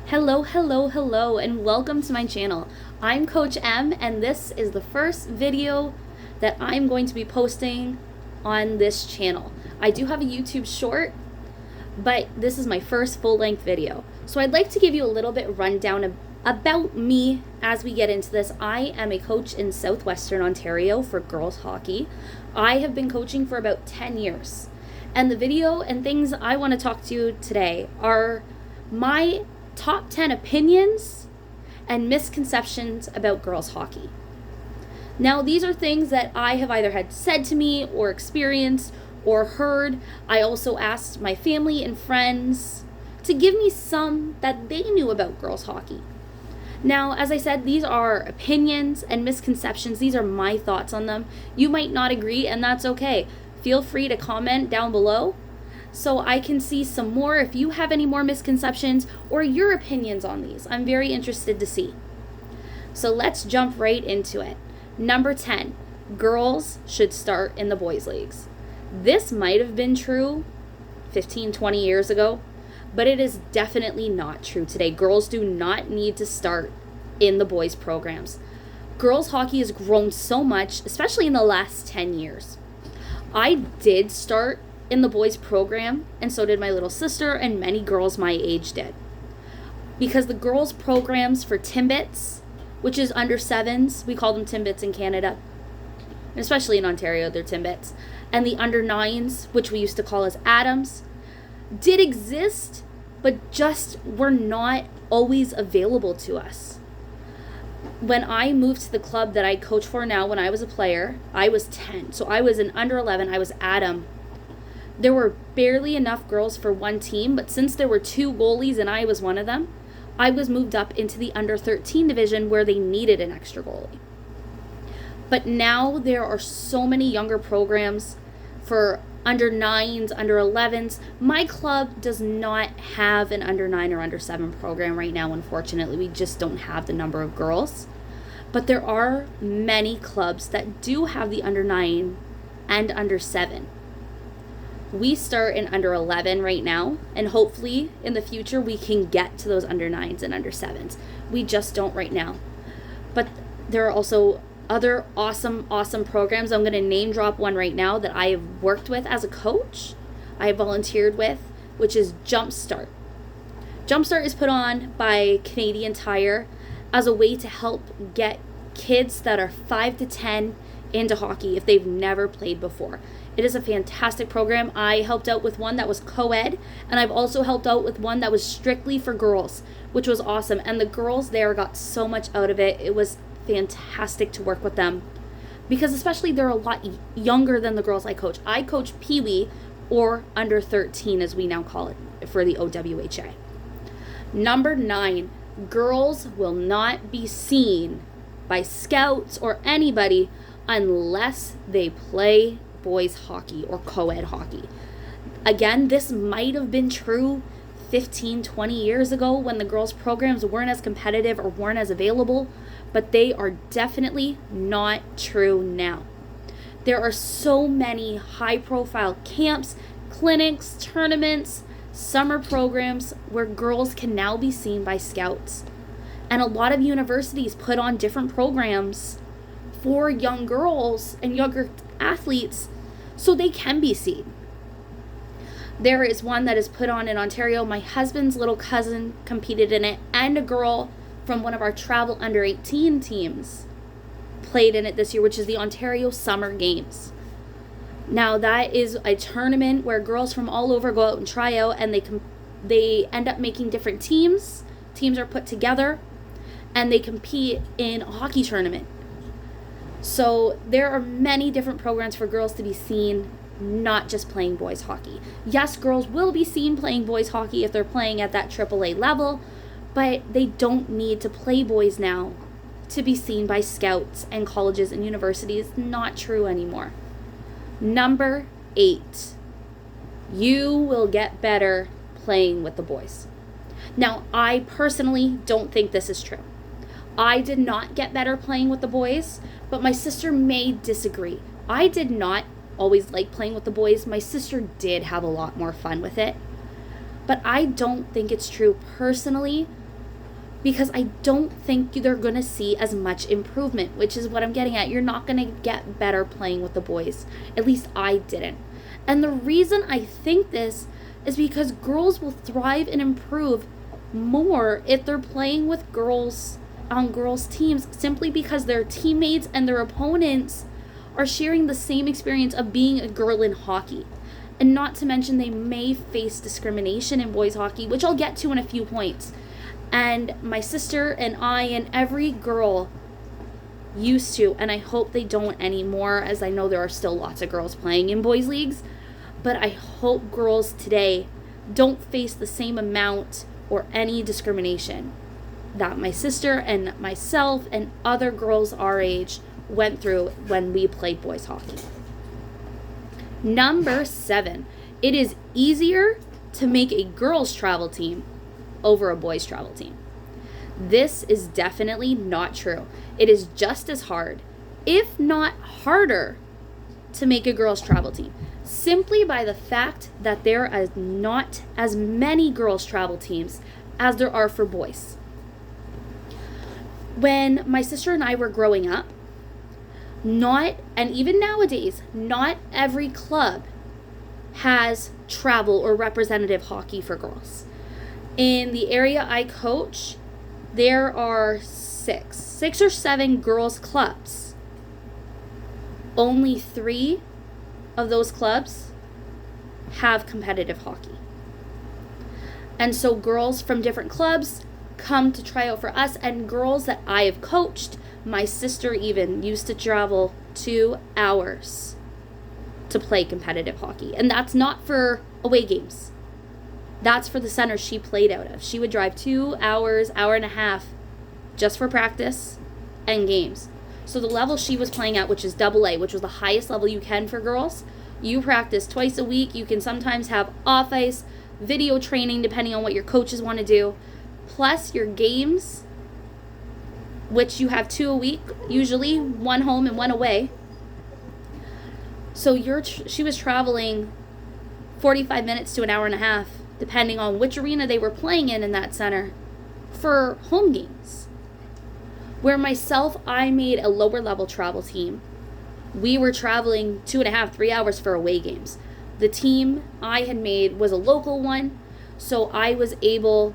Hello, hello, hello, and welcome to my channel. I'm Coach M, and this is the first video that I'm going to be posting on this channel. I do have a YouTube short, but this is my first full-length video. So I'd like to give you a little bit rundown about me as we get into this. I am a coach in Southwestern Ontario for girls hockey. I have been coaching for about 10 years. And the video and things I want to talk to you today are my top 10 opinions and misconceptions about girls hockey. Now, these are things that I have either had said to me or experienced or heard. I also asked my family and friends to give me some that they knew about girls hockey. Now, as I said, these are opinions and misconceptions. These are my thoughts on them. You might not agree, and that's okay. Feel free to comment down below so I can see some more if you have any more misconceptions or your opinions on these. I'm very interested to see. So let's jump right into it. Number 10, girls should start in the boys' leagues. This might have been true 15, 20 years ago, but it is definitely not true today. Girls do not need to start in the boys' programs. Girls hockey has grown so much, especially in the last 10 years. I did start in the boys program, and so did my little sister, and many girls my age did. Because the girls programs for Timbits, which is under sevens, we call them Timbits in Canada, and especially in Ontario, they're Timbits, and the under nines, which we used to call as Adams, did exist, but just were not always available to us. When I moved to the club that I coach for now, when I was a player, I was 10. So I was an under 11. I was Adam. There were barely enough girls for one team, but since there were two goalies and I was one of them, I was moved up into the under 13 division where they needed an extra goalie. But now there are so many younger programs for under 9s, under 11s. My club does not have an under 9 or under 7 program right now, unfortunately. We just don't have the number of girls. But there are many clubs that do have the under 9 and under 7. We start in under 11 right now, and hopefully in the future we can get to those under 9s and under 7s. We just don't right now. But there are also other awesome programs. I'm going to name drop one right now that I have worked with as a coach. I have volunteered with, which is Jumpstart. Jumpstart is put on by Canadian Tire as a way to help get kids that are 5 to 10 into hockey if they've never played before. It is a fantastic program. I helped out with one that was co-ed, and I've also helped out with one that was strictly for girls, which was awesome. And the girls there got so much out of it. It was fantastic to work with them because especially they're a lot younger than the girls I coach. I coach Pee Wee, or under 13 as we now call it for the OWHA. Number 9, girls will not be seen by scouts or anybody unless they play boys hockey or co-ed hockey. Again, this might have been true 15, 20 years ago when the girls programs weren't as competitive or weren't as available, but they are definitely not true now. There are so many high-profile camps, clinics, tournaments, summer programs where girls can now be seen by scouts. And a lot of universities put on different programs for young girls and younger athletes so they can be seen. There is one that is put on in Ontario. My husband's little cousin competed in it, and a girl from one of our travel under 18 teams played in it this year, which is the Ontario Summer Games. Now that is a tournament where girls from all over go out and try out, and they end up making different teams. Teams are put together and they compete in a hockey tournament. So there are many different programs for girls to be seen, not just playing boys hockey. Yes, girls will be seen playing boys hockey if they're playing at that AAA level, but they don't need to play boys now to be seen by scouts and colleges and universities. Not true anymore. Number 8, you will get better playing with the boys. Now, I personally don't think this is true. I did not get better playing with the boys, but my sister may disagree. I did not always like playing with the boys. My sister did have a lot more fun with it. But I don't think it's true personally because I don't think they're going to see as much improvement, which is what I'm getting at. You're not going to get better playing with the boys. At least I didn't. And the reason I think this is because girls will thrive and improve more if they're playing with girls on girls' teams, simply because their teammates and their opponents are sharing the same experience of being a girl in hockey. And not to mention, they may face discrimination in boys hockey, which I'll get to in a few points. And my sister and I and every girl used to, and I hope they don't anymore, as I know there are still lots of girls playing in boys leagues, but I hope girls today don't face the same amount or any discrimination that my sister and myself and other girls our age went through when we played boys hockey. Number 7, it is easier to make a girls travel team over a boys travel team. This is definitely not true. It is just as hard, if not harder, to make a girls travel team, simply by the fact that there are not as many girls travel teams as there are for boys. When my sister and I were growing up, and even nowadays, not every club has travel or representative hockey for girls. In the area I coach, there are six or seven girls clubs. Only 3 of those clubs have competitive hockey. And so girls from different clubs come to try out for us, and girls that I have coached, my sister even used to travel 2 hours to play competitive hockey. And that's not for away games. That's for the center she played out of. She would drive 2 hours, hour and a half, just for practice and games. So the level she was playing at, which is AA, which was the highest level you can for girls, you practice twice a week. You can sometimes have off-ice, video training, depending on what your coaches want to do, plus your games, which you have 2 a week, usually 1 home and 1 away. So she was traveling 45 minutes to an hour and a half, depending on which arena they were playing in that center, for home games. Where myself, I made a lower level travel team. We were traveling 2.5, 3 hours for away games. The team I had made was a local one, so I was able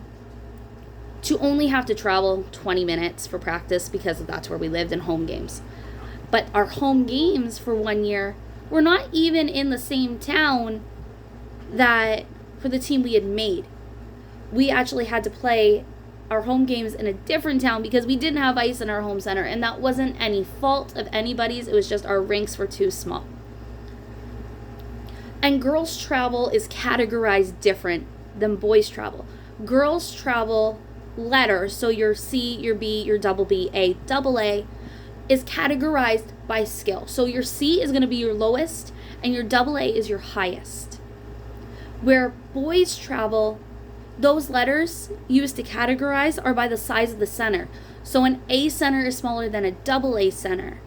to only have to travel 20 minutes for practice because that's where we lived, in home games. But our home games for 1 year were not even in the same town that for the team we had made. We actually had to play our home games in a different town because we didn't have ice in our home center, and that wasn't any fault of anybody's. It was just our rinks were too small. And girls travel is categorized different than boys travel. Girls travel letters, so your C, your B, your double B, A, double A, is categorized by skill. So your C is going to be your lowest and your double A is your highest. Where boys travel, those letters used to categorize are by the size of the center. So an A center is smaller than a double A center.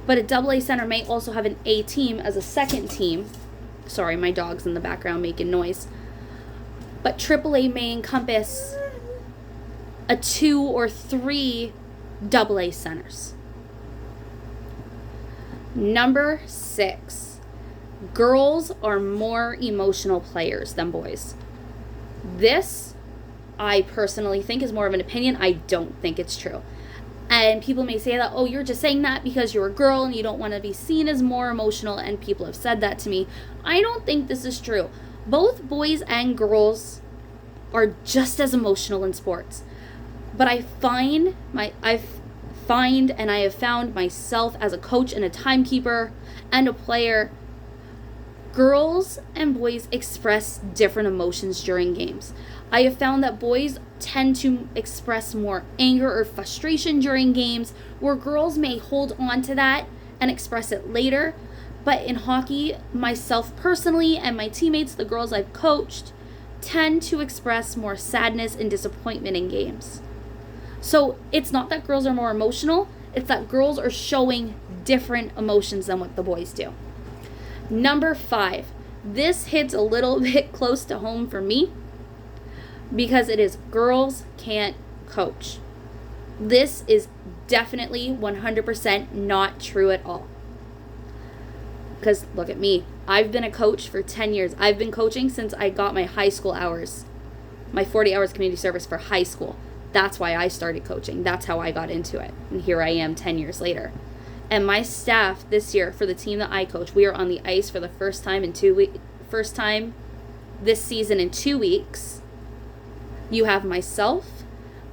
But a double A center may also have an A team as a second team. Sorry, my dog's in the background making noise. But triple A may encompass a 2 or 3 double A centers. Number 6, girls are more emotional players than boys. This, I personally think, is more of an opinion. I don't think it's true. And people may say that, oh, you're just saying that because you're a girl and you don't want to be seen as more emotional, and people have said that to me. I don't think this is true. Both boys and girls are just as emotional in sports. But I have found myself as a coach and a timekeeper and a player, girls and boys express different emotions during games. I have found that boys tend to express more anger or frustration during games, where girls may hold on to that and express it later. But in hockey, myself personally and my teammates, the girls I've coached, tend to express more sadness and disappointment in games. So it's not that girls are more emotional, it's that girls are showing different emotions than what the boys do. Number 5, this hits a little bit close to home for me because it is girls can't coach. This is definitely 100% not true at all. Because look at me. I've been a coach for 10 years. I've been coaching since I got my high school hours, my 40 hours community service for high school. That's why I started coaching. That's how I got into it. And here I am 10 years later. And my staff this year, for the team that I coach, we are on the ice for the first time this season in 2 weeks. You have myself,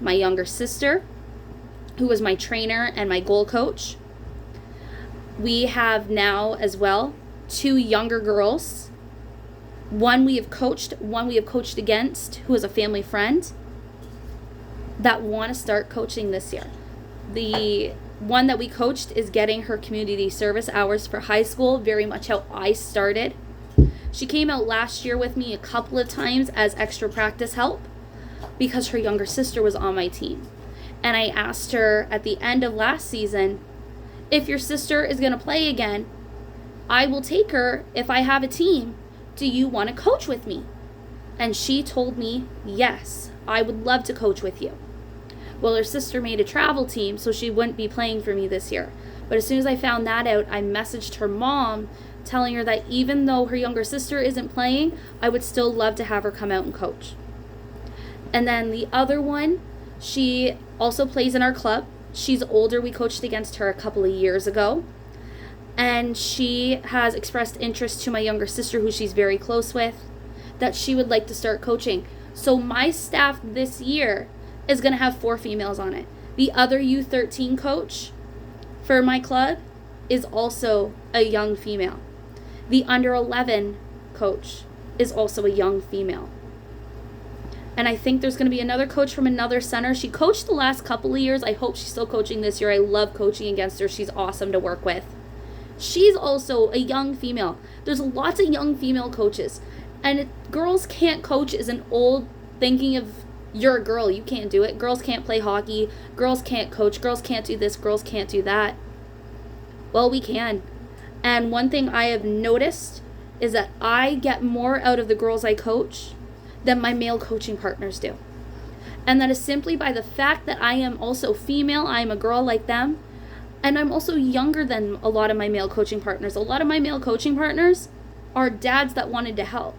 my younger sister, who was my trainer and my goal coach. We have now as well 2 younger girls. One we have coached against, who is a family friend, that want to start coaching this year. The one that we coached is getting her community service hours for high school, very much how I started. She came out last year with me a couple of times as extra practice help because her younger sister was on my team. And I asked her at the end of last season, if your sister is going to play again, I will take her if I have a team. Do you want to coach with me? And she told me, yes, I would love to coach with you. Well, her sister made a travel team, so she wouldn't be playing for me this year. But as soon as I found that out, I messaged her mom telling her that even though her younger sister isn't playing, I would still love to have her come out and coach. And then the other one, she also plays in our club. She's older. We coached against her a couple of years ago. And she has expressed interest to my younger sister, who she's very close with, that she would like to start coaching. So my staff this year is going to have 4 females on it. The other U13 coach for my club is also a young female. The under 11 coach is also a young female. And I think there's going to be another coach from another center. She coached the last couple of years. I hope she's still coaching this year. I love coaching against her. She's awesome to work with. She's also a young female. There's lots of young female coaches. And girls can't coach is an old thinking of, you're a girl, you can't do it. Girls can't play hockey. Girls can't coach. Girls can't do this. Girls can't do that. Well, we can. And one thing I have noticed is that I get more out of the girls I coach than my male coaching partners do. And that is simply by the fact that I am also female. I am a girl like them. And I'm also younger than a lot of my male coaching partners. A lot of my male coaching partners are dads that wanted to help.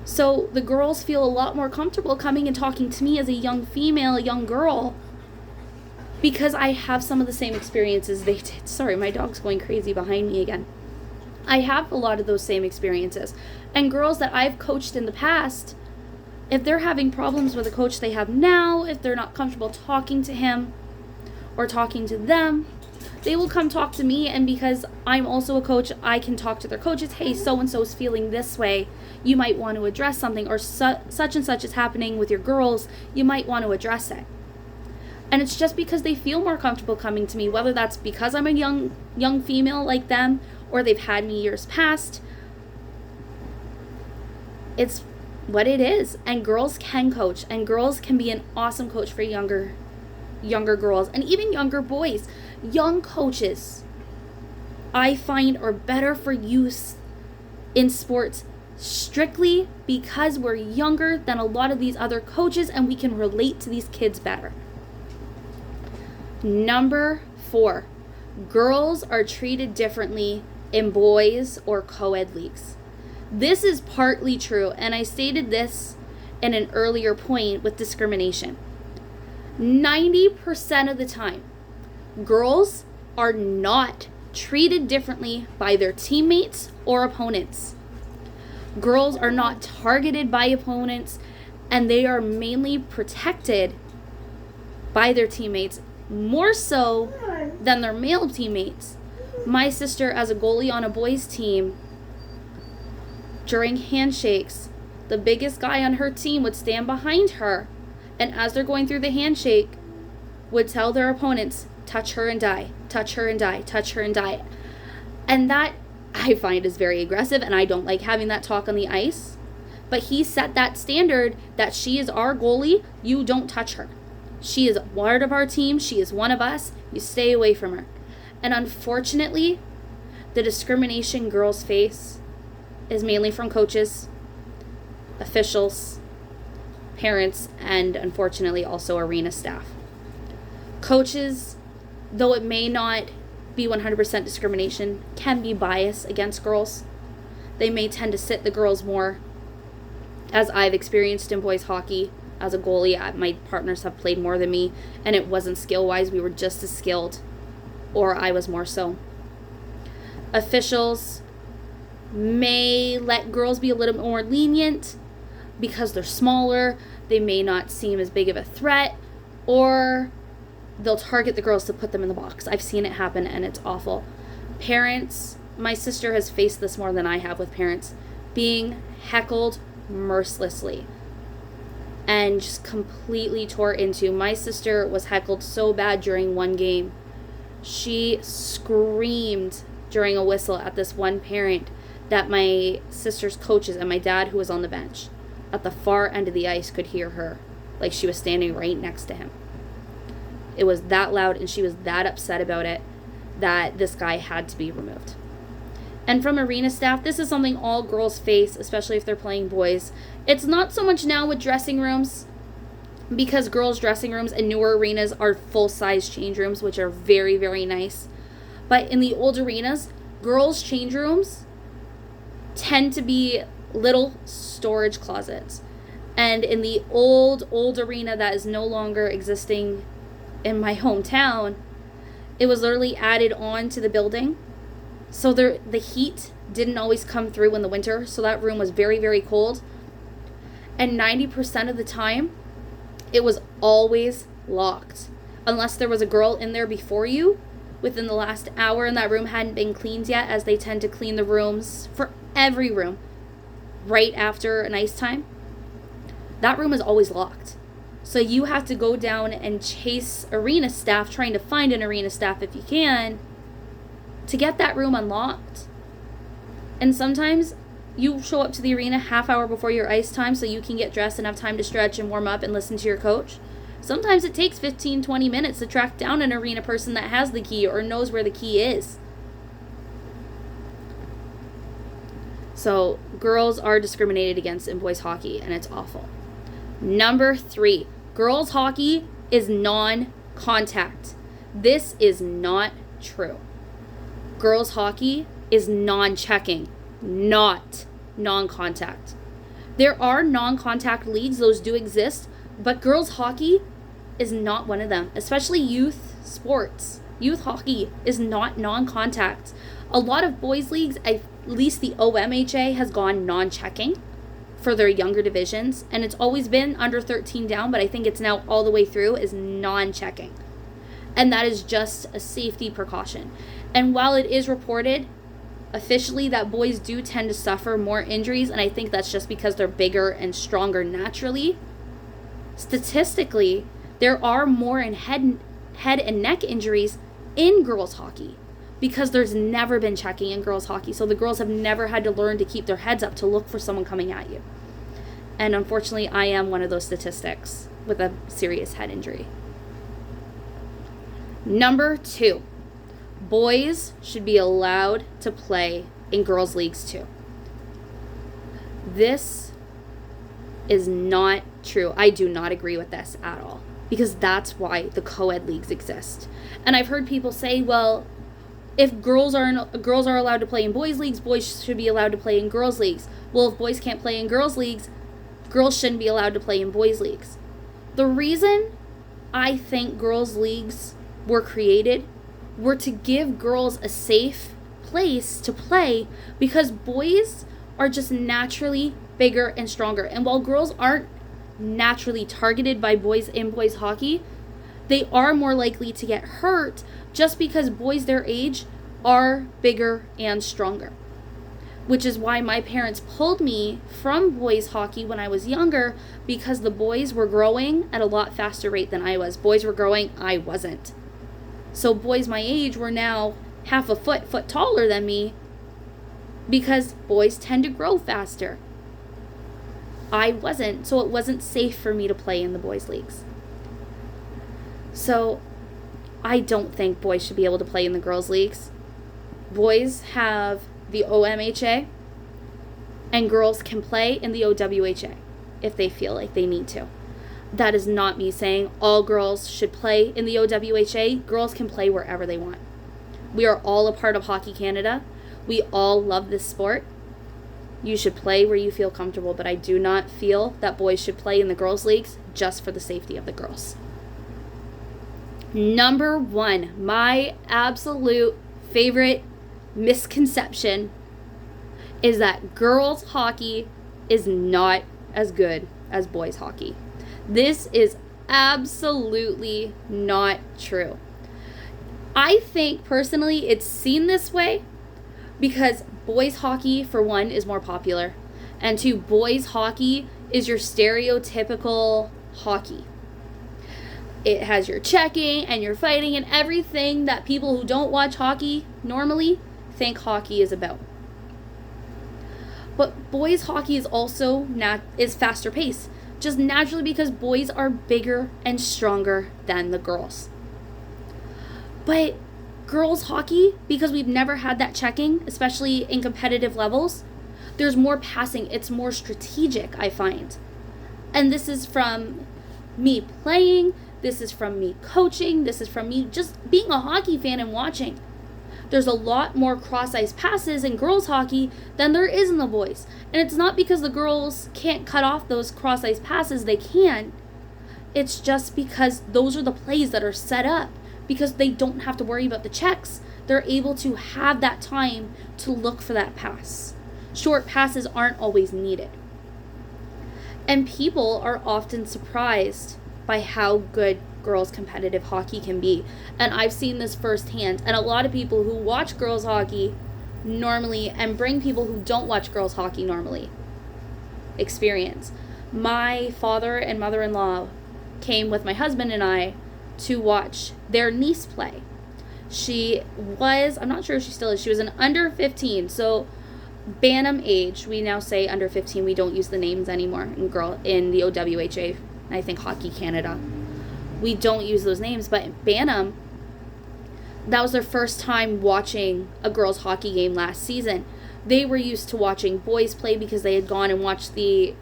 So the girls feel a lot more comfortable coming and talking to me as a young female, a young girl, because I have some of the same experiences they did. Sorry, my dog's going crazy behind me again. I have a lot of those same experiences. And girls that I've coached in the past, if they're having problems with a coach they have now, if they're not comfortable talking to him or talking to them, they will come talk to me, and because I'm also a coach, I can talk to their coaches. Hey, so-and-so is feeling this way. You might want to address something, or such and such is happening with your girls. You might want to address it. And it's just because they feel more comfortable coming to me, whether that's because I'm a young female like them, or they've had me years past. It's what it is. And girls can coach, and girls can be an awesome coach for younger girls, and even younger boys. Young coaches, I find, are better for use in sports strictly because we're younger than a lot of these other coaches, and we can relate to these kids better. Number 4, girls are treated differently in boys or co-ed leagues. This is partly true, and I stated this in an earlier point with discrimination. 90% of the time, girls are not treated differently by their teammates or opponents. Girls are not targeted by opponents, and they are mainly protected by their teammates, more so than their male teammates. My sister, as a goalie on a boys team, during handshakes, the biggest guy on her team would stand behind her, and as they're going through the handshake, would tell their opponents, touch her and die, touch her and die, touch her and die. And that I find is very aggressive, and I don't like having that talk on the ice. But he set that standard that she is our goalie, you don't touch her. She is part of our team, she is one of us, you stay away from her. And unfortunately, the discrimination girls face is mainly from coaches, officials, parents, and unfortunately also arena staff. Coaches, though it may not be 100% discrimination, can be biased against girls. They may tend to sit the girls more, as I've experienced in boys hockey. As a goalie, my partners have played more than me, and it wasn't skill-wise. We were just as skilled, or I was more so. Officials may let girls be a little more lenient because they're smaller. They may not seem as big of a threat, or they'll target the girls to put them in the box. I've seen it happen, and it's awful. Parents, my sister has faced this more than I have with parents, being heckled mercilessly and just completely tore into. My sister was heckled so bad during one game. She screamed during a whistle at this one parent that my sister's coaches and my dad, who was on the bench at the far end of the ice, could hear her, like she was standing right next to him. It was that loud, and she was that upset about it that this guy had to be removed. And from arena staff, this is something all girls face, especially if they're playing boys. It's not so much now with dressing rooms, because girls' dressing rooms in newer arenas are full-size change rooms, which are very, very nice. But in the old arenas, girls' change rooms tend to be little storage closets. And in the old arena that is no longer existing in my hometown, it was literally added on to the building. So the heat didn't always come through in the winter, so that room was very, very cold. And 90% of the time, it was always locked. Unless there was a girl in there before you within the last hour and that room hadn't been cleaned yet, as they tend to clean the rooms for every room right after an ice time. That room is always locked. So you have to go down and chase arena staff, trying to find an arena staff if you can, to get that room unlocked. And sometimes you show up to the arena half hour before your ice time so you can get dressed and have time to stretch and warm up and listen to your coach. Sometimes it takes 15-20 minutes to track down an arena person that has the key or knows where the key is. So girls are discriminated against in boys hockey, and it's awful. Number 3, girls hockey is non-contact. This is not true. Girls hockey is non-checking, not non-contact. There are non-contact leagues, those do exist, but girls hockey is not one of them, especially youth sports. Youth hockey is not non-contact. A lot of boys leagues, at least the OMHA, has gone non-checking for their younger divisions, and it's always been under 13 down, but I think it's now all the way through is non-checking. And that is just a safety precaution. And while it is reported officially that boys do tend to suffer more injuries, and I think that's just because they're bigger and stronger naturally, statistically, there are more in head and neck injuries in girls hockey because there's never been checking in girls hockey. So the girls have never had to learn to keep their heads up to look for someone coming at you. And unfortunately, I am one of those statistics with a serious head injury. Number 2, boys should be allowed to play in girls' leagues too. This is not true. I do not agree with this at all, because that's why the co-ed leagues exist. And I've heard people say, well, if girls are allowed to play in boys' leagues, boys should be allowed to play in girls' leagues. Well, if boys can't play in girls' leagues, girls shouldn't be allowed to play in boys' leagues. The reason I think girls' leagues were created were to give girls a safe place to play, because boys are just naturally bigger and stronger. And while girls aren't naturally targeted by boys in boys hockey, they are more likely to get hurt just because boys their age are bigger and stronger. Which is why my parents pulled me from boys hockey when I was younger, because the boys were growing at a lot faster rate than I was. Boys were growing, I wasn't. So boys my age were now half a foot taller than me, because boys tend to grow faster. I wasn't, so it wasn't safe for me to play in the boys' leagues. So I don't think boys should be able to play in the girls' leagues. Boys have the OMHA, and girls can play in the OWHA if they feel like they need to. That is not me saying all girls should play in the OWHA. Girls can play wherever they want. We are all a part of Hockey Canada. We all love this sport. You should play where you feel comfortable, but I do not feel that boys should play in the girls' leagues just for the safety of the girls. Number 1, my absolute favorite misconception is that girls hockey is not as good as boys hockey. This is absolutely not true. I think personally it's seen this way because boys hockey, for one, is more popular, and two, boys hockey is your stereotypical hockey. It has your checking and your fighting and everything that people who don't watch hockey normally think hockey is about. But boys hockey is also is faster paced, just naturally because boys are bigger and stronger than the girls. But girls hockey, because we've never had that checking, especially in competitive levels, there's more passing. It's more strategic, I find. And this is from me playing, this is from me coaching, this is from me just being a hockey fan and watching. There's a lot more cross-ice passes in girls hockey than there is in the boys. And it's not because the girls can't cut off those cross-ice passes, they can. It's just because those are the plays that are set up. Because they don't have to worry about the checks. They're able to have that time to look for that pass. Short passes aren't always needed. And people are often surprised by how good girls competitive hockey can be. And I've seen this firsthand. And a lot of people who watch girls hockey normally and bring people who don't watch girls hockey normally experience. My father and mother-in-law came with my husband and I to watch their niece play. She was, I'm not sure if she still is, she was an under 15, so Bantam age. We now say under 15. We don't use the names anymore in the OWHA. I think Hockey Canada. We don't use those names, but Bantam, that was their first time watching a girls hockey game last season. They were used to watching boys play because they had gone and watched the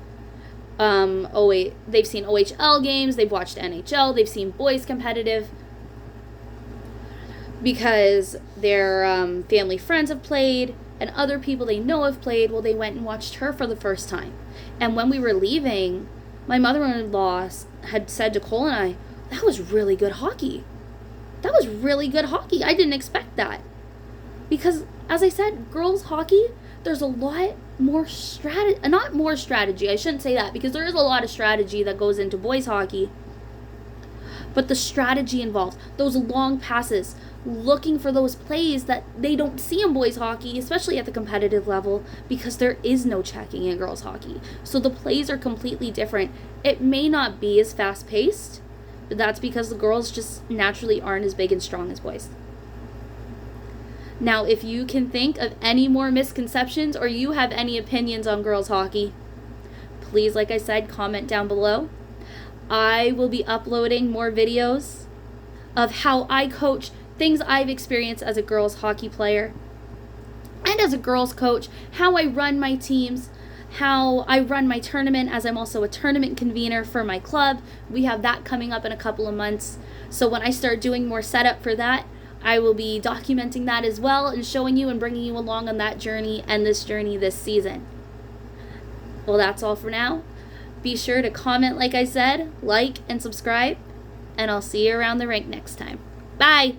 they've seen OHL games, they've watched NHL, they've seen boys competitive because their family friends have played and other people they know have played. Well, they went and watched her for the first time. And when we were leaving, my mother-in-law had said to Cole and I, that was really good hockey. That was really good hockey. I didn't expect that. Because, as I said, girls hockey, there's a lot more not more strategy, I shouldn't say that, because there is a lot of strategy that goes into boys hockey. But the strategy involved, those long passes, looking for those plays that they don't see in boys hockey, especially at the competitive level, because there is no checking in girls hockey. So the plays are completely different. It may not be as fast-paced, but that's because the girls just naturally aren't as big and strong as boys. Now, if you can think of any more misconceptions or you have any opinions on girls hockey, please, like I said, comment down below. I will be uploading more videos of how I coach, things I've experienced as a girls hockey player and as a girls coach, how I run my teams, how I run my tournament, as I'm also a tournament convener for my club. We have that coming up in a couple of months. So when I start doing more setup for that, I will be documenting that as well and showing you and bringing you along on that journey and this journey this season. Well, that's all for now. Be sure to comment, like I said, like and subscribe, and I'll see you around the rink next time. Bye!